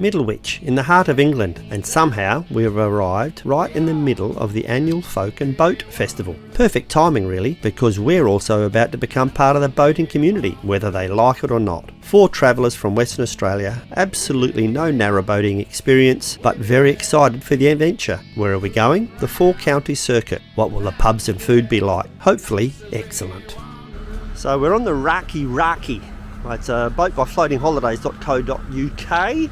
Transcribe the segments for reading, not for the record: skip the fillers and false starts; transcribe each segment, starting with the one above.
Middlewich, in the heart of England, and somehow we've arrived right in the middle of the annual Folk and Boat Festival. Perfect timing really, because we're also about to become part of the boating community, whether they like it or not. 4 travellers from Western Australia, absolutely no narrowboating experience, but very excited for the adventure. Where are we going? The 4 counties circuit. What will the pubs and food be like? Hopefully excellent. So we're on the Rakiraki. It's a boat by floatingholidays.co.uk.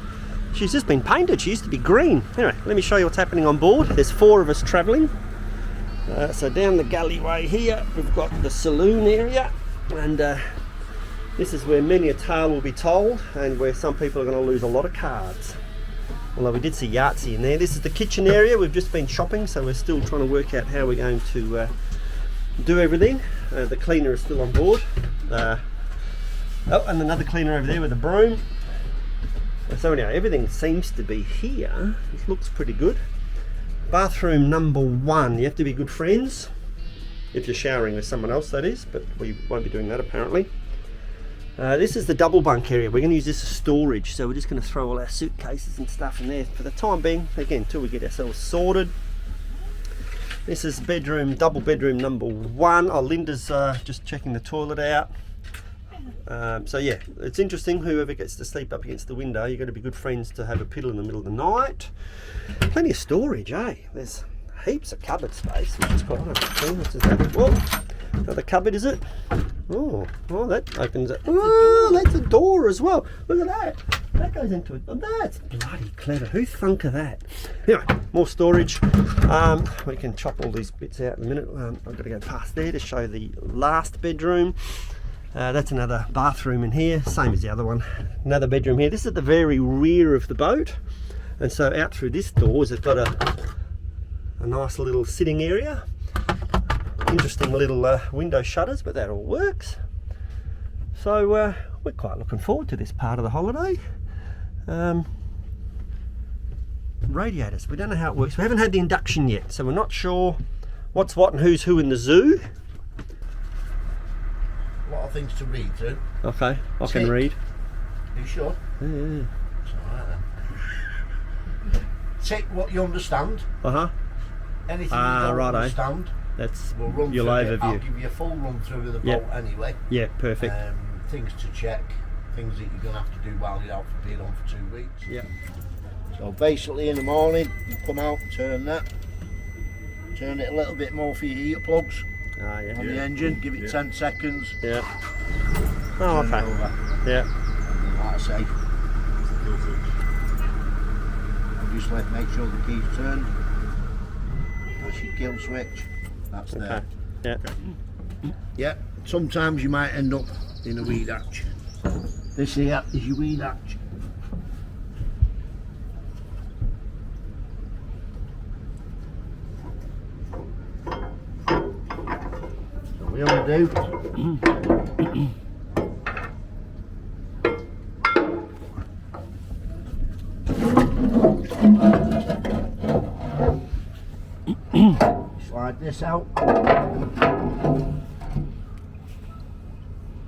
She's just been painted. She used to be green. Anyway, let me show you what's happening on board. There's 4 of us travelling. So down the galleyway here, we've got the saloon area, and this is where many a tale will be told, and where some people are going to lose a lot of cards. Although we did see Yahtzee in there. This is the kitchen area. We've just been shopping, so we're still trying to work out how we're going to do everything. The cleaner is still on board. Oh, and another cleaner over there with a broom. So anyhow, everything seems to be here. This looks pretty good. Bathroom number 1. You have to be good friends. If you're showering with someone else, that is. But we won't be doing that apparently. This is the double bunk area. We're going to use this as storage. So we're just going to throw all our suitcases and stuff in there for the time being. Again, until we get ourselves sorted. This is bedroom, double bedroom number 1. Oh, Linda's just checking the toilet out. So yeah, it's interesting. Whoever gets to sleep up against the window, you've got to be good friends to have a piddle in the middle of the night. Plenty of storage, eh? There's heaps of cupboard space, which is quite nice. What's that? Whoa, another cupboard, is it? Oh, that opens it. Oh, that's a door as well. Look at that. That goes into it. Oh, that's bloody clever. Who thunk of that? Anyway, more storage. We can chop all these bits out in a minute. I've got to go past there to show the last bedroom. That's another bathroom in here, same as the other one. Another bedroom here. This is at the very rear of the boat, and so out through this door has got a nice little sitting area. Interesting little window shutters, but that all works. So we're quite looking forward to this part of the holiday. Radiators, we don't know how it works. We haven't had the induction yet, so we're not sure what's what and who's who in the zoo. A lot of things to read through. Okay, I can read. Are you sure? Yeah. It's alright then. Tick what you understand. Anything you don't understand. That's we'll run your through overview. it. I'll give you a full run through of the boat anyway. Yeah, perfect. Things to check, things that you're going to have to do while you're out for being on for 2 weeks. Yeah. So basically in the morning, you come out, turn it a little bit more for your heater plugs. On the engine, give it 10 seconds. Yeah. Oh, okay. Over. Yeah. And like I say, just make sure the key's turned. That's your kill switch. That's there. Yeah. Yeah. Sometimes you might end up in a weed hatch. This here is your weed hatch. We undo. Slide this out.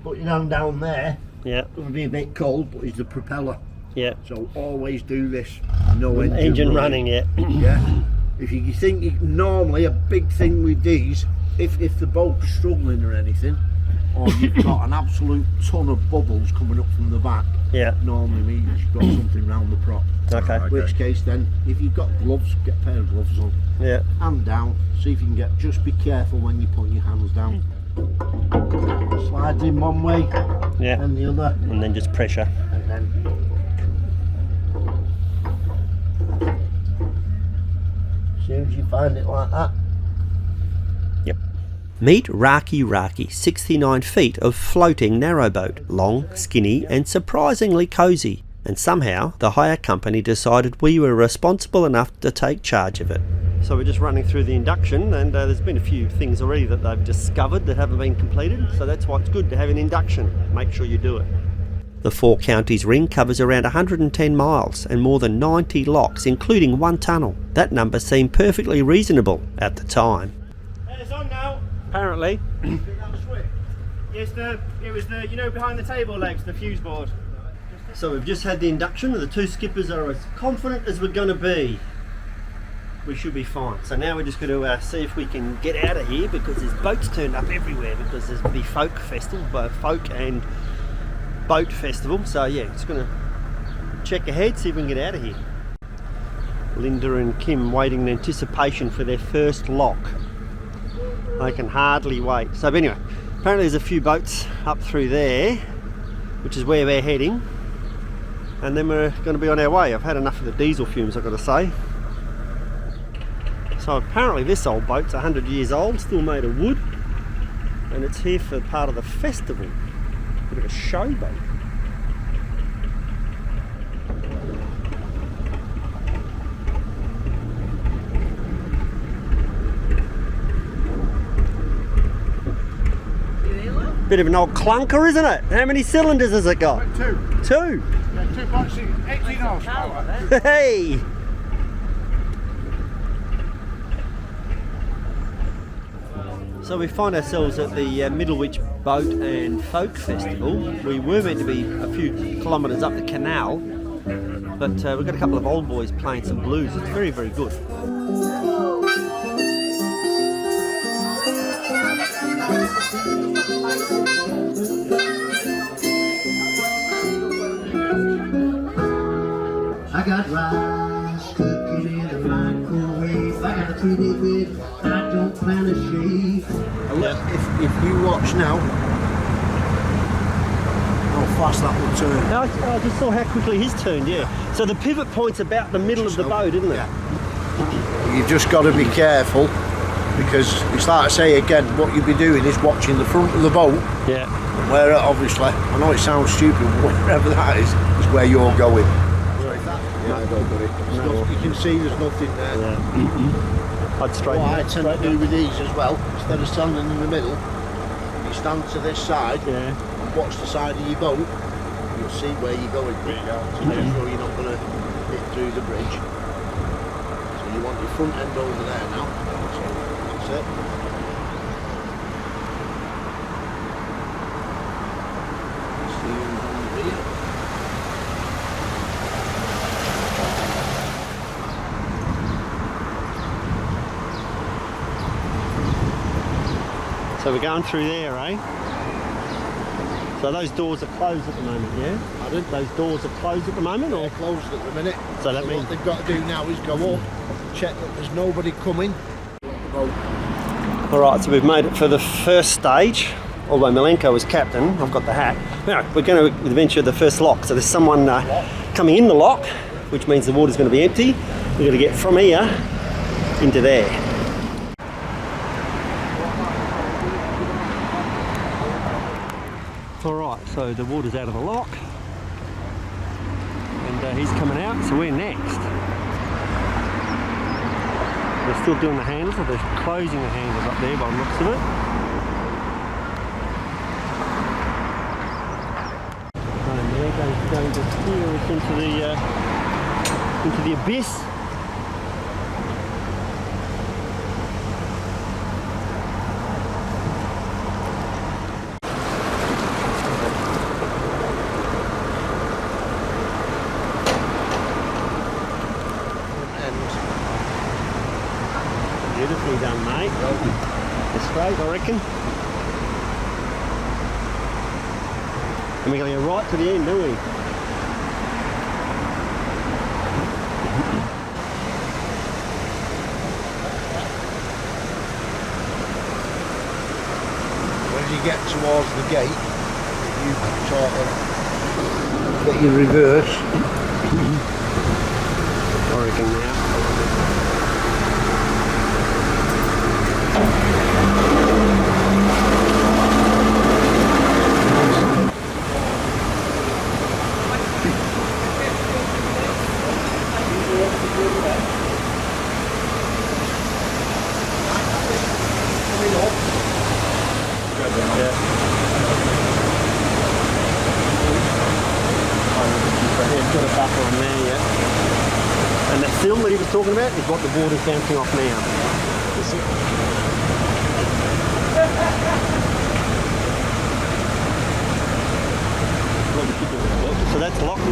Put your hand down there. Yeah. It's going to be a bit cold, but it's the propeller. Yeah. So always do this. No engine running yet. Yeah. If you think normally a big thing with these, if the boat's struggling or anything, or you've got an absolute ton of bubbles coming up from the back, normally means you've got something round the prop. Okay. In which case then, if you've got gloves, get a pair of gloves on. Yeah. Hand down, see if you can get, just be careful when you put your hands down. Slides in one way, and the other. And then just pressure. And then as soon as you find it like that. Yep. Meet Rakiraki, 69 feet of floating narrowboat, long, skinny and surprisingly cosy. And somehow the hire company decided we were responsible enough to take charge of it. So we're just running through the induction, and there's been a few things already that they've discovered that haven't been completed, so that's why it's good to have an induction. Make sure you do it. The 4 counties ring covers around 110 miles and more than 90 locks, including 1 tunnel. That number seemed perfectly reasonable at the time. It's on now. Apparently. Yes, it was the, behind the table legs, the fuse board. So we've just had the induction, and the two skippers are as confident as we're going to be. We should be fine. So now we're just going to see if we can get out of here, because there's boats turned up everywhere because there's the folk festival, both folk and boat festival. So yeah, just going to check ahead, see if we can get out of here. Linda and Kim waiting in anticipation for their first lock. They can hardly wait. So anyway, apparently there's a few boats up through there, which is where we're heading, and then we're going to be on our way. I've had enough of the diesel fumes, I've got to say. So apparently this old boat's 100 years old, still made of wood, and it's here for part of the festival. Bit of a show boat. Bit of an old clunker, isn't it? How many cylinders has it got? Two. Two? Yeah, 2.6, 18 horsepower. Hey! So we find ourselves at the Middlewich Boat and Folk Festival. We were meant to be a few kilometres up the canal, but we've got a couple of old boys playing some blues. It's very, very good. I got rice cooking in the microwave. I got a pretty bit I don't plan to shave. If you watch now, how fast that will turn. I just saw how quickly his turned, yeah. So the pivot point's about the middle of the boat, isn't it? Yeah. You've just got to be careful, because it's like I say again, what you'll be doing is watching the front of the boat. Yeah. Where obviously, I know it sounds stupid, but wherever that is where you're going. Yeah, don't worry. You can see there's nothing there. Yeah. I'd straighten What I that tend to do with these as well, instead of standing in the middle, you stand to this side and watch the side of your boat, you'll see where you're going. So make sure you're not going to hit through the bridge. So you want your front end over there now. So that's it. Steering down here. So we're going through there, eh? So those doors are closed at the moment, yeah? Pardon? Those doors are closed at the moment, or? They're closed at the minute. So that means what they've got to do now is go up, check that there's nobody coming. Alright, so we've made it for the first stage. Although Milenko was captain, I've got the hat. Now, we're going to venture the first lock. So there's someone coming in the lock, which means the water's going to be empty. We're going to get from here into there. Alright, so the water's out of the lock, and he's coming out, so we're next. They're still doing the handles, so they're closing the handles up there by the looks of it. And they're going to steer us into the abyss. Beautifully done, mate. It's straight, I reckon. And we're going to go right to the end, do we? When you get towards the gate, you sort of get your reverse. I reckon now. Got a buffer on there, yeah. And the film that he was talking about is what the water's bouncing off now. So that's locked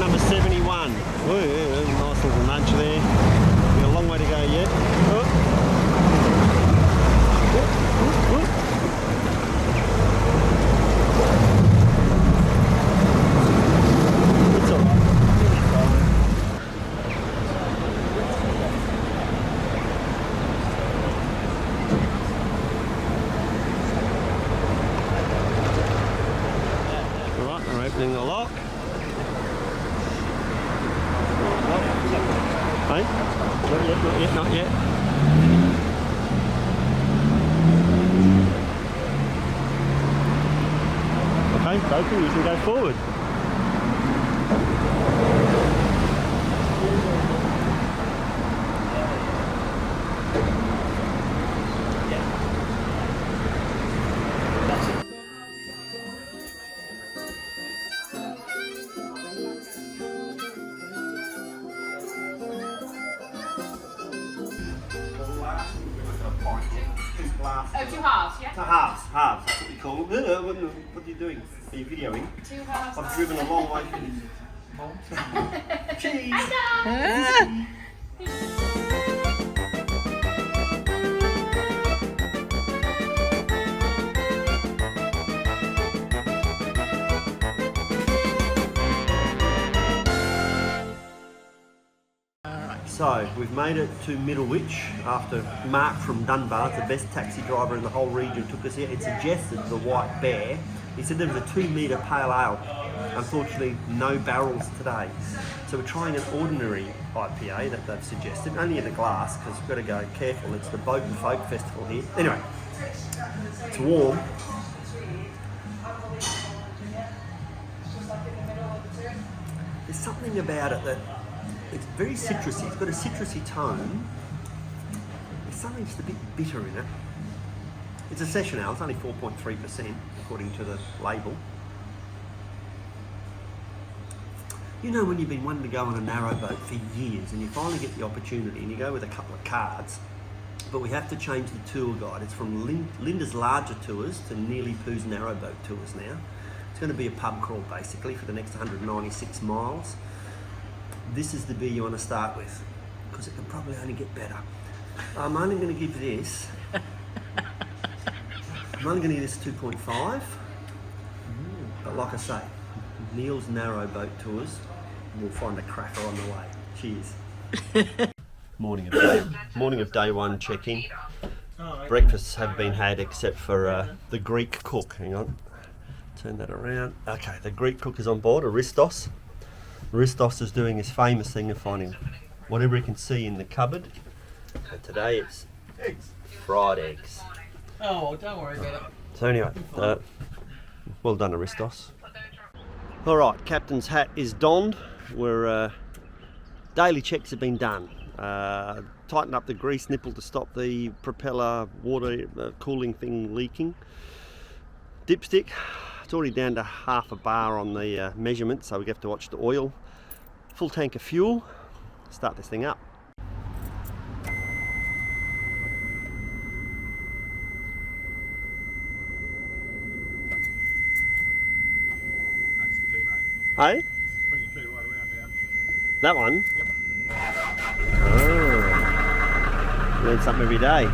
opening the lock. Hey? Not yet, not yet, not yet. Okay, it's open, you can go forward. Oh, 2 halves, yeah? Halves, that's what we call them. What are you doing? Are you videoing? 2 halves. I've driven a long way from this. Cheese! So, we've made it to Middlewich after Mark from Dunbar, the best taxi driver in the whole region, took us here. It suggested the White Bear. He said there was a 2 metre pale ale. Unfortunately, no barrels today. So we're trying an ordinary IPA that they've suggested, only in a glass, because we've got to go careful. It's the Boat and Folk Festival here. Anyway, it's warm. There's something about it that it's very citrusy. It's got a citrusy tone. There's something just a bit bitter in it. It's a session ale. It's only 4.3% according to the label. You know when you've been wanting to go on a narrowboat for years and you finally get the opportunity and you go with a couple of cards, but we have to change the tour guide. It's from Linda's larger tours to Nearly Poo's narrowboat tours now. It's going to be a pub crawl basically for the next 196 miles. This is the beer you want to start with because it can probably only get better. I'm only going to give this. I'm only going to give this 2.5. But like I say, Neil's narrowboat tours. We'll find a cracker on the way. Cheers. Morning of day one check-in. Breakfasts have been had except for the Greek cook. Hang on, turn that around. Okay, the Greek cook is on board, Aristos. Aristos is doing his famous thing of finding whatever he can see in the cupboard. And today it's eggs. Fried eggs. Oh, don't worry about it. So anyway, well done Aristos. Alright, captain's hat is donned. We're daily checks have been done. Tighten up the grease nipple to stop the propeller water cooling thing leaking. Dipstick. It's already down to half a bar on the measurement, so we have to watch the oil. Full tank of fuel. Start this thing up. That's the key, mate. Hey? Bring your key right around now. That one? Yep. Oh. Learn something every day.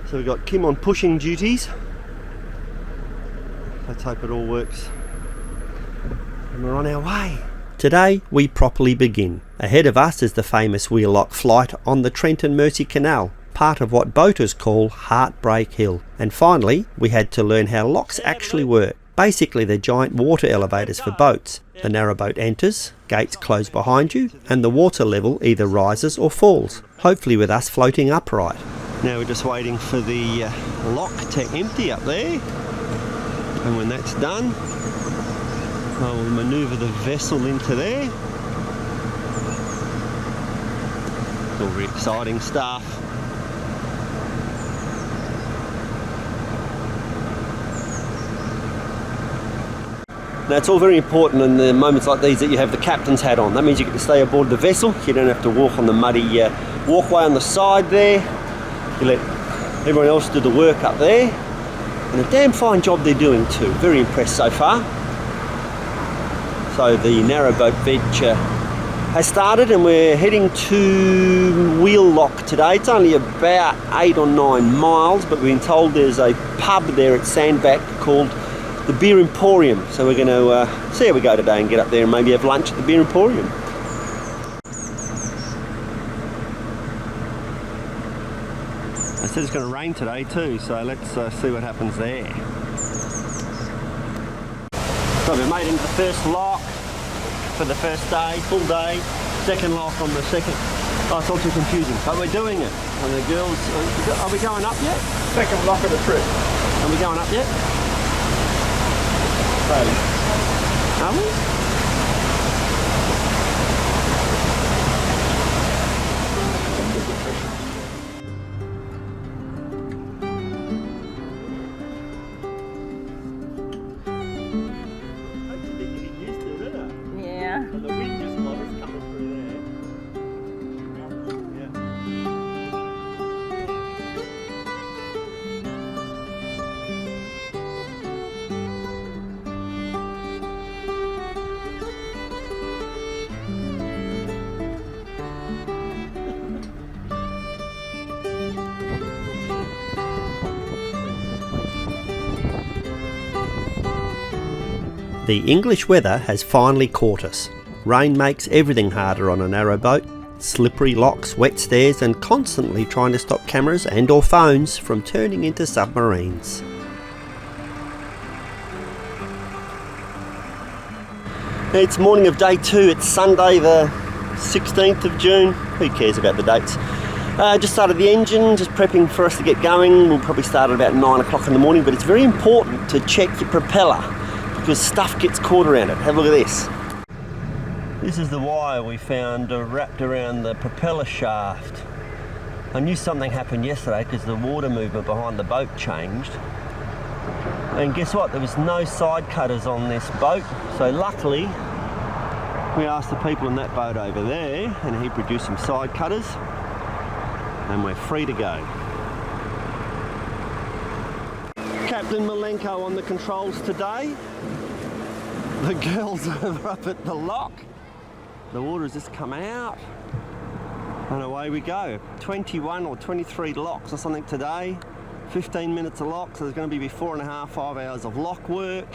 So we've got Kim on pushing duties. Let's hope it all works. And we're on our way. Today we properly begin. Ahead of us is the famous wheel-lock flight on the Trent and Mersey Canal, part of what boaters call Heartbreak Hill. And finally, we had to learn how locks actually work. Basically, they're giant water elevators for boats. The narrowboat enters, gates close behind you, and the water level either rises or falls, hopefully with us floating upright. Now we're just waiting for the lock to empty up there, and when that's done, I will manoeuvre the vessel into there. It's all very exciting stuff. Now it's all very important in the moments like these that you have the captain's hat on. That means you get to stay aboard the vessel. You don't have to walk on the muddy walkway on the side there. You let everyone else do the work up there. And a damn fine job they're doing too. Very impressed so far. So the narrowboat veg has started and we're heading to Wheel Lock today. It's only about 8 or 9 miles, but we've been told there's a pub there at Sandback called the Beer Emporium. So we're going to see how we go today and get up there and maybe have lunch at the Beer Emporium. They said it's going to rain today too, so let's see what happens there. So we've made into the first lock for the first day, full day. Second lock on the second. Oh, it's all too confusing, but we're doing it. And the girls, are we going up yet? Second lock of the trip. Are we going up yet? Are we? Yeah. The wind just is coming through there. The English weather has finally caught us. Rain makes everything harder on a narrowboat. Slippery locks, wet stairs, and constantly trying to stop cameras and or phones from turning into submarines. It's morning of day 2. It's Sunday the 16th of June. Who cares about the dates? Just started the engine, just prepping for us to get going. We'll probably start at about 9 o'clock in the morning, but it's very important to check your propeller because stuff gets caught around it. Have a look at this. This is the wire we found wrapped around the propeller shaft. I knew something happened yesterday because the water movement behind the boat changed. And guess what? There was no side cutters on this boat. So luckily, we asked the people in that boat over there and he produced some side cutters and we're free to go. Captain Malenko on the controls today. The girls are up at the lock. The water has just come out. And away we go. 21 or 23 locks or something today. 15 minutes a lock, so there's going to be 4.5, 5 hours of lock work.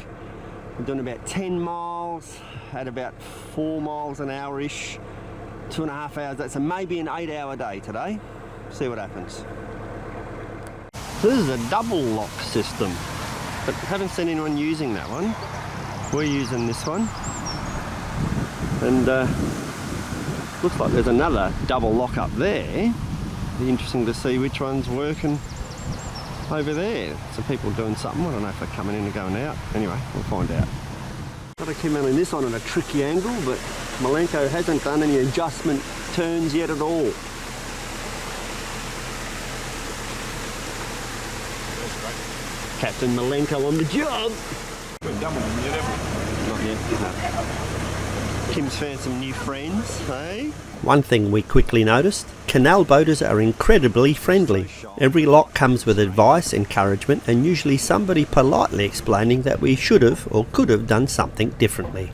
We're doing about 10 miles at about 4 miles an hour-ish. 2.5 hours, that's maybe an 8-hour day today. See what happens. So this is a double lock system, but haven't seen anyone using that one. We're using this one. And looks like there's another double lock up there. Be interesting to see which one's working over there. Some people doing something. I don't know if they're coming in and going out. Anyway, we'll find out. Got to keep mounting this on at a tricky angle, but Malenko hasn't done any adjustment turns yet at all. Captain Malenko on the job. We've done them yet, haven't Not yet. No. Kim's found some new friends, hey? One thing we quickly noticed, canal boaters are incredibly friendly. Every lock comes with advice, encouragement, and usually somebody politely explaining that we should have or could have done something differently.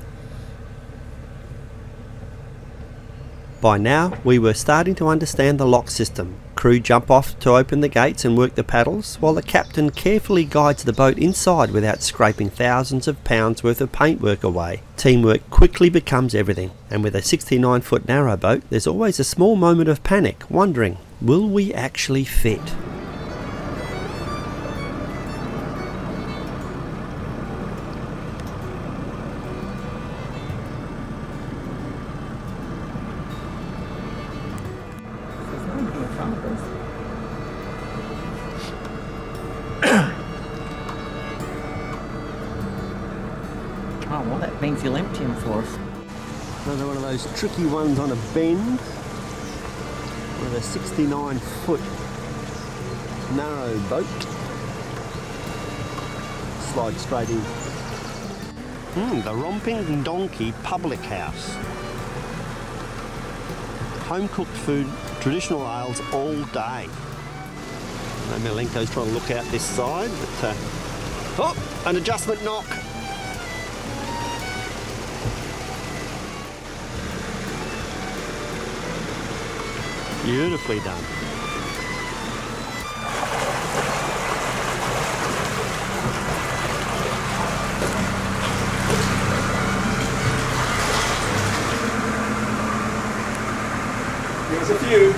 By now, we were starting to understand the lock system. Crew jump off to open the gates and work the paddles, while the captain carefully guides the boat inside without scraping thousands of pounds worth of paintwork away. Teamwork quickly becomes everything, and with a 69-foot narrowboat, there's always a small moment of panic, wondering, will we actually fit? Oh, well, that means you'll empty them for us. Another one of those tricky ones on a bend with a 69-foot narrow boat. Slide straight in. The Romping Donkey Public House. Home-cooked food, traditional ales all day. Malenko's trying to look out this side, but oh, an adjustment knock. Beautifully done. Give us a few.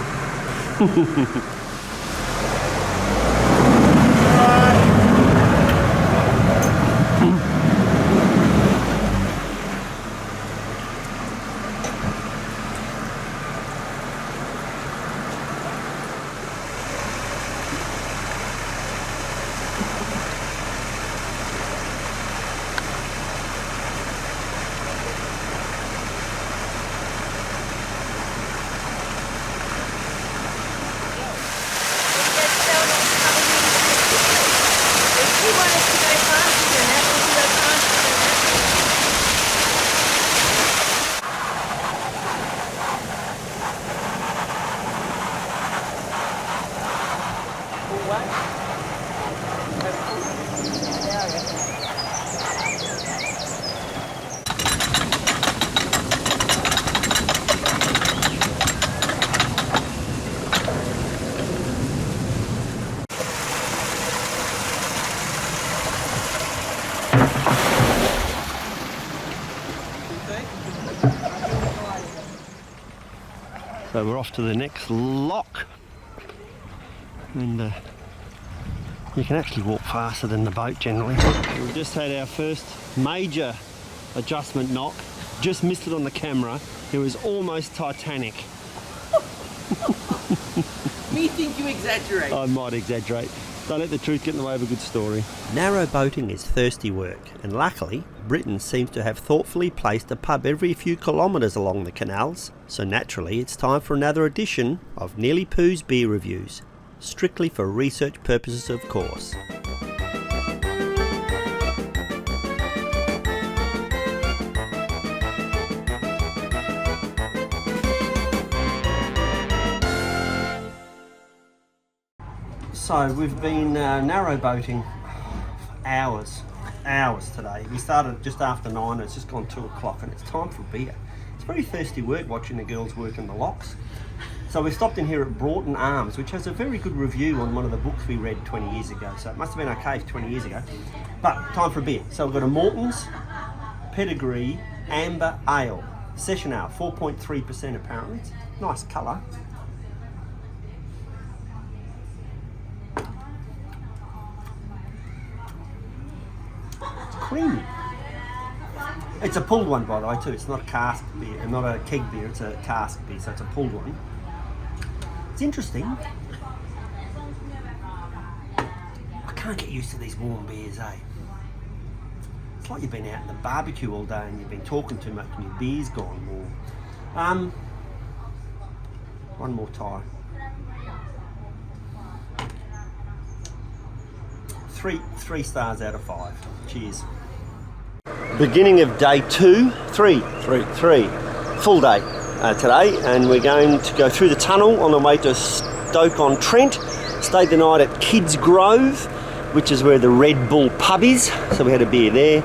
So we're off to the next lock, and you can actually walk faster than the boat generally. We've just had our first major adjustment knock. Just missed it on the camera. It was almost Titanic. Me think you exaggerate. I might exaggerate. Don't let the truth get in the way of a good story. Narrow boating is thirsty work, and luckily, Britain seems to have thoughtfully placed a pub every few kilometres along the canals, so naturally it's time for another edition of Nearly Pooh's Beer Reviews, strictly for research purposes of course. So we've been narrow boating for hours today. We started just after 9, it's just gone 2 o'clock and it's time for beer. It's very thirsty work watching the girls work in the locks. So we stopped in here at Broughton Arms, which has a very good review on one of the books we read 20 years ago. So it must have been okay 20 years ago. But time for a beer. So we've got a Morton's Pedigree Amber Ale. Session ale, 4.3% apparently. It's a nice colour. Creamy. It's a pulled one, by the way, too. It's not a cask beer, not a keg beer. It's a cask beer, so it's a pulled one. It's interesting. I can't get used to these warm beers, eh? It's like you've been out in the barbecue all day and you've been talking too much and your beer's gone warm. One more tie. Three stars out of 5. Cheers. Beginning of day 2, 3. Full day today, and we're going to go through the tunnel on the way to Stoke-on-Trent. Stayed the night at Kids Grove, which is where the Red Bull pub is, so we had a beer there.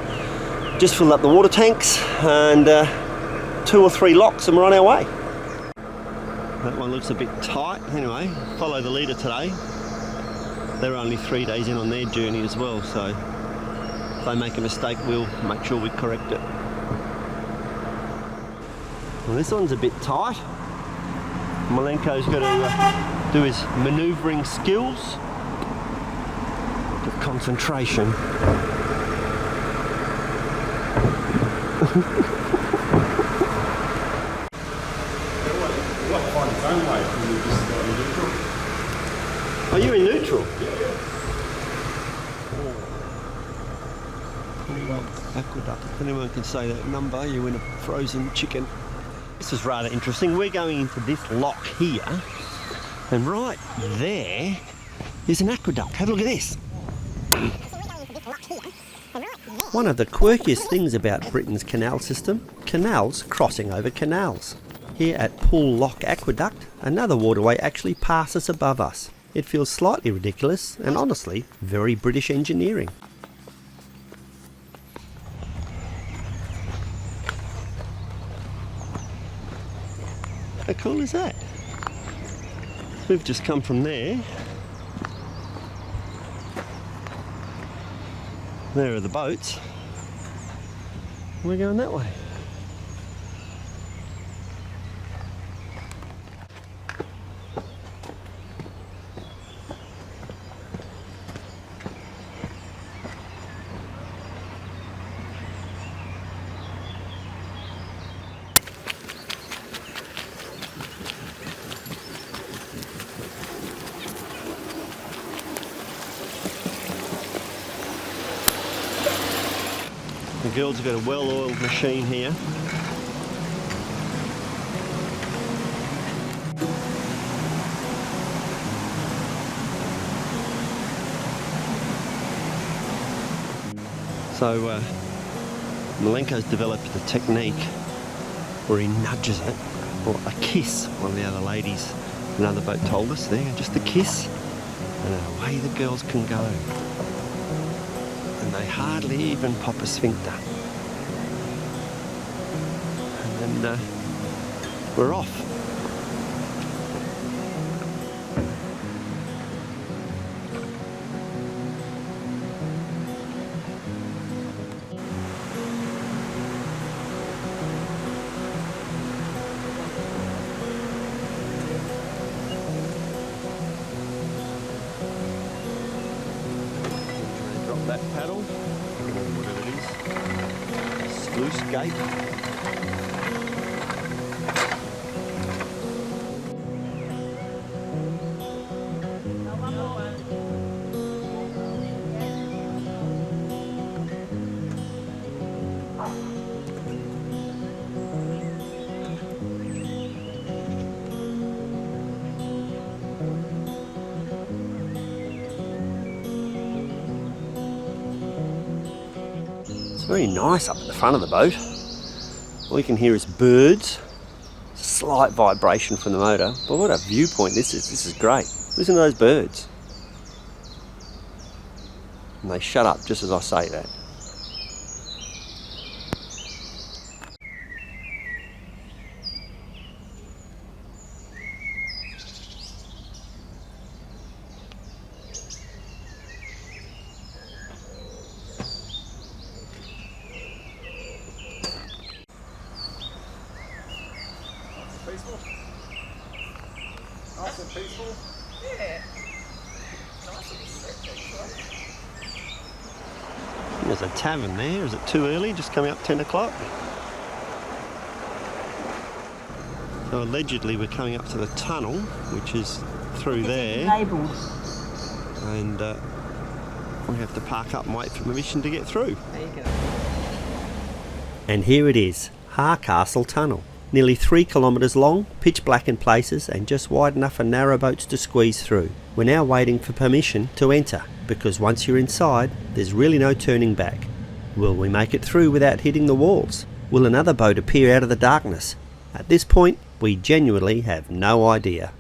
Just filled up the water tanks and 2 or 3 locks and we're on our way. That one looks a bit tight. Anyway, follow the leader today. They're only 3 days in on their journey as well, so if they make a mistake, we'll make sure we correct it. Well, this one's a bit tight. Malenko's got to do his manoeuvring skills. Bit of concentration. Are you in neutral? Aqueduct. If anyone can say that number, you win a frozen chicken. This is rather interesting. We're going into this lock here, and right there is an aqueduct. Have a look at this. One of the quirkiest things about Britain's canal system, canals crossing over canals. Here at Poole Lock Aqueduct, another waterway actually passes above us. It feels slightly ridiculous and honestly very British engineering. How cool is that? We've just come from there. There are the boats. We're going that way. The girls have got a well-oiled machine here. So Malenko's developed a technique where he nudges it, or a kiss, one of the other ladies, another boat told us there, just a kiss, and away the girls can go. And they hardly even pop a sphincter. And then we're off. that paddle, or whatever it is, sluice gate. It's very nice up at the front of the boat. All you can hear is birds, slight vibration from the motor, but what a viewpoint this is. This is great. Listen to those birds. And they shut up just as I say that. Peaceful? Nice and peaceful? Yeah. Nice and strict, There's a tavern there. Is it too early? Just coming up 10 o'clock? So allegedly we're coming up to the tunnel, which is through there. Labelled. And we have to park up and wait for permission to get through. There you go. And here it is, Harecastle Tunnel. Nearly 3 kilometres long, pitch black in places and just wide enough for narrowboats to squeeze through. We're now waiting for permission to enter, because once you're inside, there's really no turning back. Will we make it through without hitting the walls? Will another boat appear out of the darkness? At this point, we genuinely have no idea.